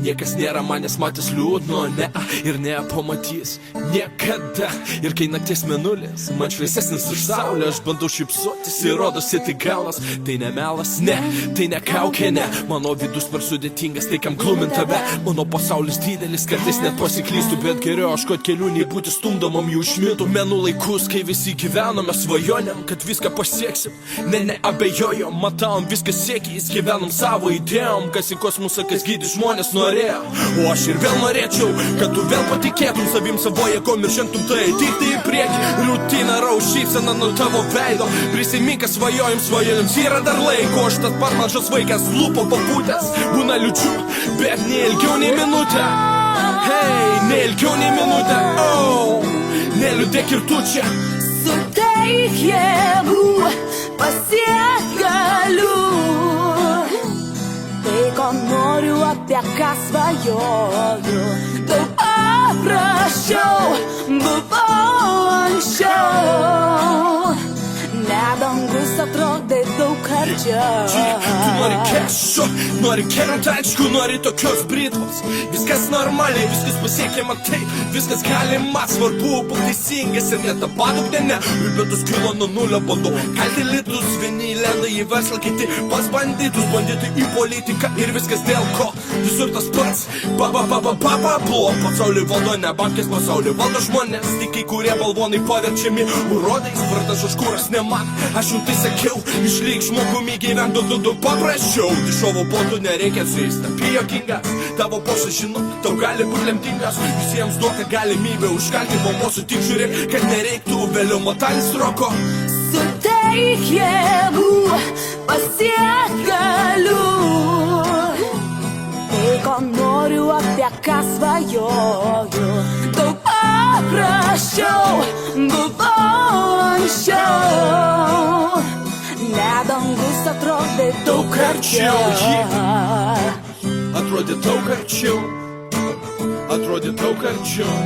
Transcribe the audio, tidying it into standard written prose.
Niekas nėra manęs matęs liūdno, ne, ir nepamatys niekada. Ir kai nakties mėnulis man šviesesnis už saulę, aš bandau šypsotis ir rodosi tai galas. Tai ne melas, ne, tai ne kaukė, ne. Mano vidus per sudėtingas, tai kam glumint tave. Mano pasaulis didelis, kartais net pasiklystų, bet geriau aš kad kelių nei būti stumdomam jų išmintų. Menų laikus, kai visi gyvenome svajonėm, kad viską pasieksim. Ne, abejojom, matavom viską siekiais, gyvenom savo idėjom, kas į kosmosą, kas gydys žmonės norėjo. O aš ir vėl norėčiau, kad tu vėl patikėtum savim, savo jėgom ir žengtum tai tik tai į priekį. Rutina rauš šypsena nuo tavo veido, prisimink, kad svajojams yra dar laiko. Aš tas pat mažas vaikas, lūpo papūtęs, būna liūčių, bet neilgiau nei minutę. Hei, neilgiau nei minutę, neliūdėk ir tu čia. Suteik jėgų, pasiek galiu tai, ko noriu, apie ką svajoju. Daug paprasčiau buvau anksčiau, ne dangus atrodai daug arčiau. Tu nori kešo, nori kerant aišku, nori tokios britvos. Viskas normaliai, viskas pasiekiama taip, viskas galima, svarbu būti teisingas ir net apaduk, ne. Biudžetus kilo nuo nulio, bandau kalti litus, vieni lenda į verslą, kiti pas banditus, banditai į politiką ir viskas dėl ko. Visur tas pats, buvo pasaulį valdo, ne bankės pasaulį valdo žmonės, tik kai kurie balvonai paverčiami urodais, vardas užkūras ne man. Aš jums tai sakiau, išlyg žmogumi gyvent daug paprasčiau. Dišovo botų nereikia suįs, tapi jokingas, tavo posas žino, tau gali būt lemtingas. Visiems duota galimybė užkalti bombosų, tik žiūrėk, kad nereiktų vėliau matalis roko. Suteik jėgų, pasiek galiu tai, ko noriu, apie ką svajoju. Daug paprasčiau buvau anksčiau, ne dangus atrodai daug arčiau. Atrodė daug arčiau, atrodė daug arčiau.